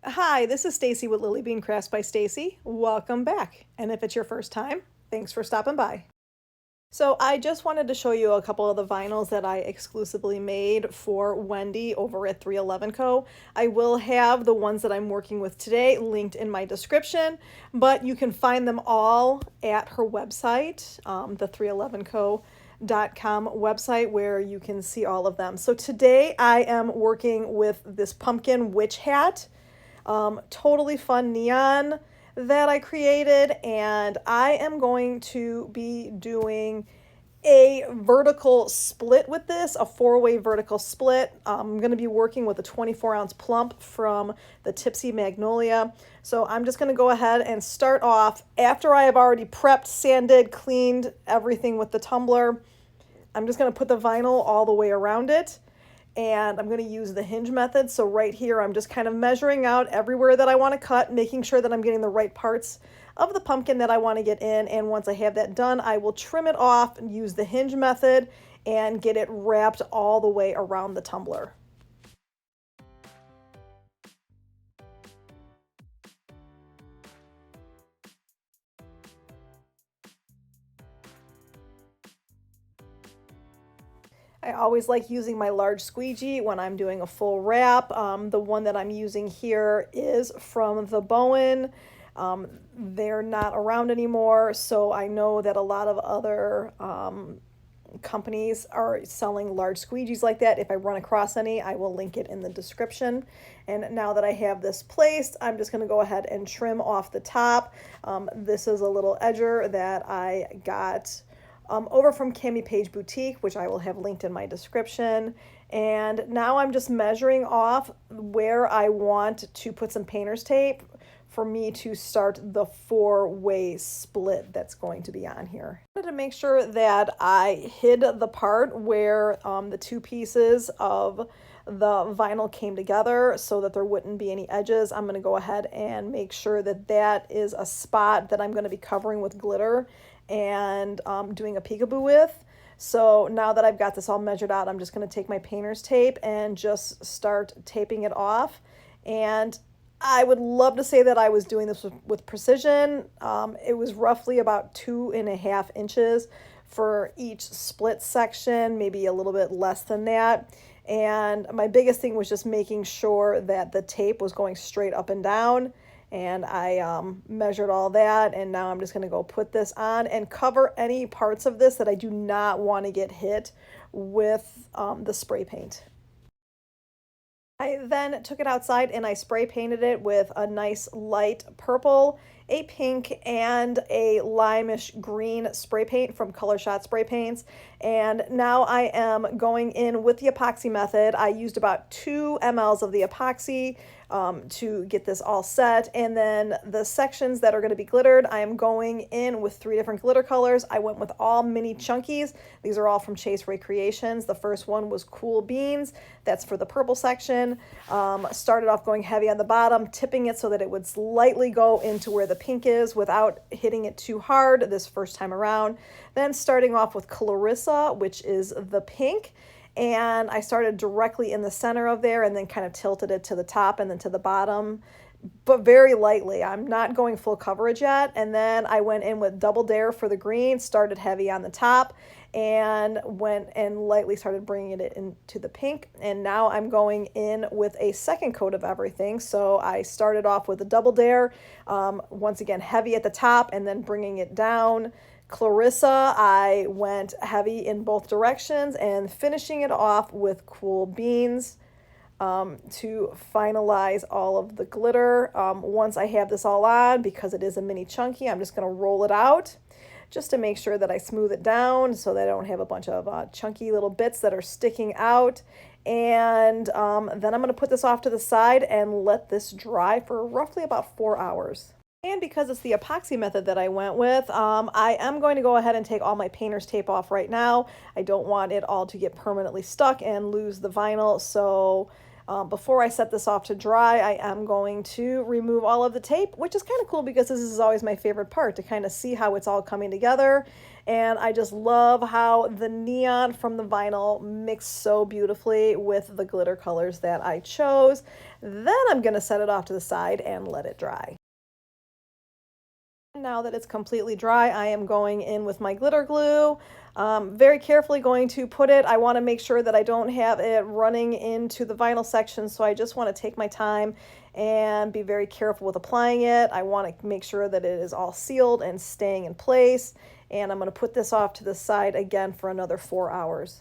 Hi, this is Stacy with Lily Bean Crafts by Stacy. Welcome back. And if it's your first time, thanks for stopping by. So I just wanted to show you a couple of the vinyls that I exclusively made for Wendy over at 311 Co. I will have the ones that I'm working with today linked in my description, but you can find them all at her website, the 311co.com website, where you can see all of them. So today I am working with this pumpkin witch hat. Totally fun neon that I created, and I am going to be doing a vertical split with this, a four-way vertical split. I'm going to be working with a 24-ounce plump from the Tipsy Magnolia. So I'm just going to go ahead and start off after I have already prepped, sanded, cleaned everything with the tumbler. I'm just going to put the vinyl all the way around it. And I'm going to use the hinge method. So right here, I'm just kind of measuring out everywhere that I want to cut, making sure that I'm getting the right parts of the pumpkin that I want to get in. And once I have that done, I will trim it off and use the hinge method and get it wrapped all the way around the tumbler. I always like using my large squeegee when I'm doing a full wrap. The one that I'm using here is from the Bowen. They're not around anymore, so I know that a lot of other companies are selling large squeegees like that. If I run across any, I will link it in the description. And now that I have this placed, I'm just going to go ahead and trim off the top. This is a little edger that I got over from CamiPaigeBoutique, Boutique, which I will have linked in my description. And now I'm just measuring off where I want to put some painter's tape for me to start the four-way split that's going to be on here. I wanted to make sure that I hid the part where the two pieces of the vinyl came together so that there wouldn't be any edges. I'm going to go ahead and make sure that that is a spot that I'm going to be covering with glitter and doing a peekaboo with. So now that I've got this all measured out, I'm just going to take my painter's tape and just start taping it off. And I would love to say that I was doing this with precision. It was roughly about 2.5 inches for each split section, maybe a little bit less than that. And my biggest thing was just making sure that the tape was going straight up and down. And I measured all that, and now I'm just going to go put this on and cover any parts of this that I do not want to get hit with the spray paint. I then took it outside and I spray painted it with a nice light purple, a pink, and a limeish green spray paint from Color Shot Spray Paints. And now I am going in with the epoxy method. I used about 2 mLs of the epoxy to get this all set. And then the sections that are going to be glittered, I am going in with 3 different glitter colors. I went with all mini chunkies. These are all from Rae Creations. The first one was Cool Beans. That's for the purple section. Started off going heavy on the bottom, tipping it so that it would slightly go into where the pink is without hitting it too hard this first time around. Then starting off with Clarissa, which is the pink. And I started directly in the center of there and then kind of tilted it to the top and then to the bottom, but very lightly. I'm not going full coverage yet. And then I went in with Double Dare for the green, started heavy on the top, and went and lightly started bringing it into the pink. And now I'm going in with a second coat of everything. So I started off with a Double Dare, once again heavy at the top, and then bringing it down. Clarissa, I went heavy in both directions, and finishing it off with Cool Beans to finalize all of the glitter. Once I have this all on, because it is a mini chunky, I'm just going to roll it out just to make sure that I smooth it down so that I don't have a bunch of chunky little bits that are sticking out. And then I'm going to put this off to the side and let this dry for roughly about 4 hours. And because it's the epoxy method that I went with, I am going to go ahead and take all my painter's tape off right now. I don't want it all to get permanently stuck and lose the vinyl, so Before I set this off to dry, I am going to remove all of the tape, which is kind of cool because this is always my favorite part, to kind of see how it's all coming together. And I just love how the neon from the vinyl mixed so beautifully with the glitter colors that I chose. Then I'm going to set it off to the side and let it dry. Now that it's completely dry, I am going in with my glitter glue. Very carefully going to put it. I want to make sure that I don't have it running into the vinyl section, so I just want to take my time and be very careful with applying it. I want to make sure that it is all sealed and staying in place. And I'm going to put this off to the side again for another 4 hours.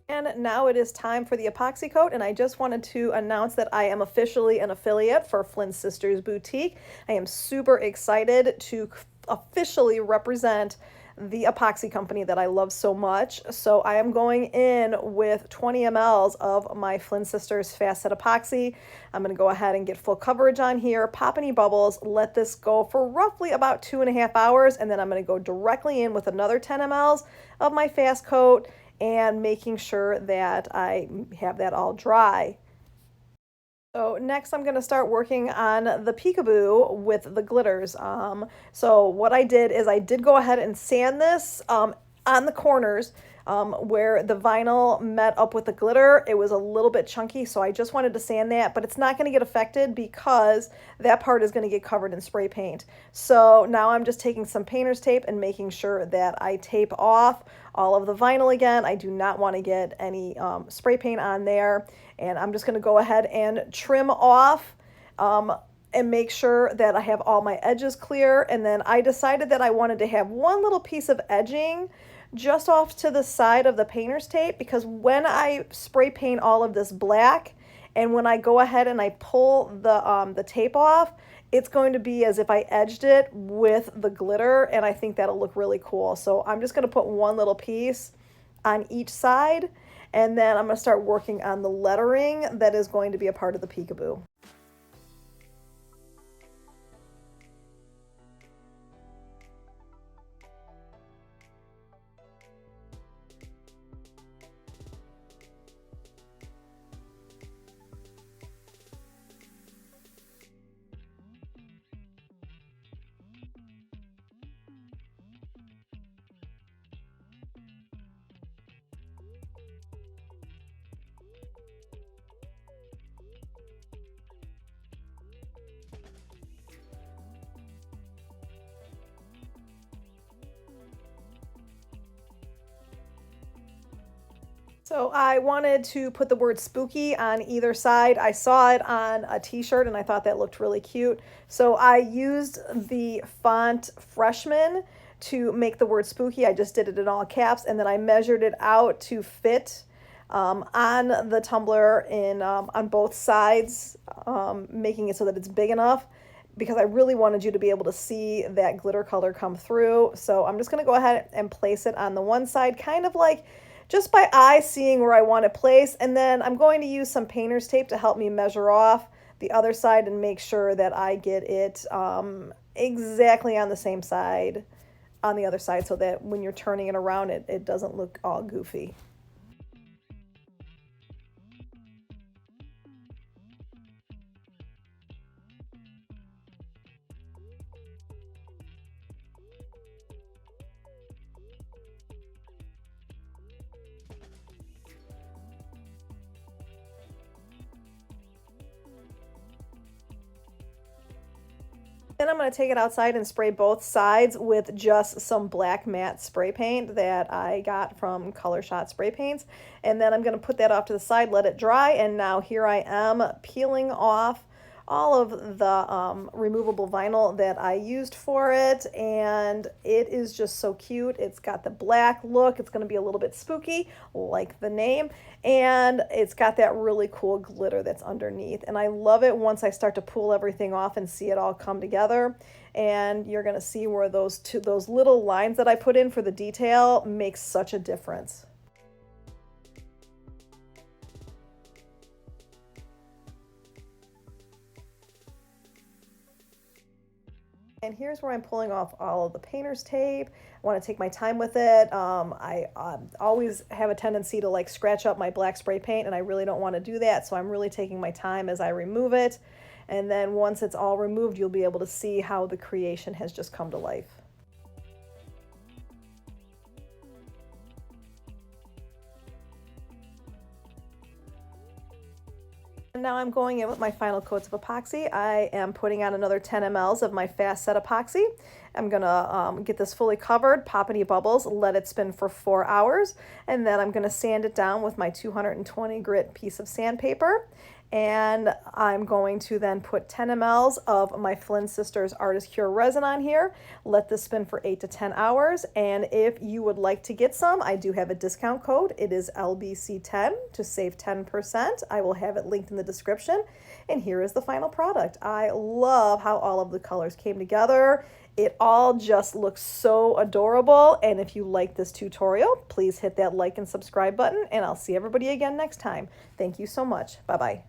And now it is time for the epoxy coat, and I just wanted to announce that I am officially an affiliate for Flynn Sisters Boutique. I am super excited to officially represent the epoxy company that I love so much. So I am going in with 20 mLs of my Flynn Sisters Fast Set Epoxy. I'm going to go ahead and get full coverage on here, pop any bubbles, let this go for roughly about 2.5 hours, and then I'm going to go directly in with another 10 mLs of my Fast Coat and making sure that I have that all dry. So next I'm going to start working on the Peekaboo with the glitters. So what I did is I did go ahead and sand this on the corners where the vinyl met up with the glitter. It was a little bit chunky, so I just wanted to sand that, but it's not going to get affected because that part is going to get covered in spray paint. So now I'm just taking some painter's tape and making sure that I tape off all of the vinyl again. I do not want to get any spray paint on there, and I'm just going to go ahead and trim off and make sure that I have all my edges clear. And then I decided that I wanted to have one little piece of edging just off to the side of the painter's tape, because when I spray paint all of this black and when I go ahead and I pull the tape off, it's going to be as if I edged it with the glitter, and I think that'll look really cool. So I'm just going to put one little piece on each side, and then I'm going to start working on the lettering that is going to be a part of the Peekaboo. So I wanted to put the word spooky on either side. I saw it on a t-shirt and I thought that looked really cute. So I used the font Freshman to make the word spooky. I just did it in all caps, and then I measured it out to fit on the tumbler on both sides, making it so that it's big enough, because I really wanted you to be able to see that glitter color come through. So I'm just going to go ahead and place it on the one side, kind of like just by eye seeing where I want it placed. And then I'm going to use some painter's tape to help me measure off the other side and make sure that I get it exactly on the same side on the other side, so that when you're turning it around, it doesn't look all goofy. Then I'm going to take it outside and spray both sides with just some black matte spray paint that I got from Color Shot Spray Paints. And then I'm going to put that off to the side, let it dry, and now here I am peeling off all of the removable vinyl that I used for it, and it is just so cute. It's got the black look. It's going to be a little bit spooky, like the name, and it's got that really cool glitter that's underneath. And I love it once I start to pull everything off and see it all come together. And you're going to see where those little lines that I put in for the detail makes such a difference. And here's where I'm pulling off all of the painter's tape. want to take my time with it. I always have a tendency to like scratch up my black spray paint, and I really don't want to do that. So I'm really taking my time as I remove it. And then once it's all removed, you'll be able to see how the creation has just come to life. And now I'm going in with my final coats of epoxy. I am putting on another 10 mLs of my fast set epoxy. I'm gonna get this fully covered, pop any bubbles, let it spin for 4 hours, and then I'm gonna sand it down with my 220 grit piece of sandpaper. And I'm going to then put 10 mLs of my Flynn Sisters Artist Cure resin on here, let this spin for 8 to 10 hours. And if you would like to get some, I do have a discount code. It is LBC10 to save 10%. I will have it linked in the description. And here is the final product. I love how all of the colors came together. It all just looks so adorable. And if you like this tutorial, please hit that like and subscribe button, and I'll see everybody again next time. Thank you so much. Bye-bye.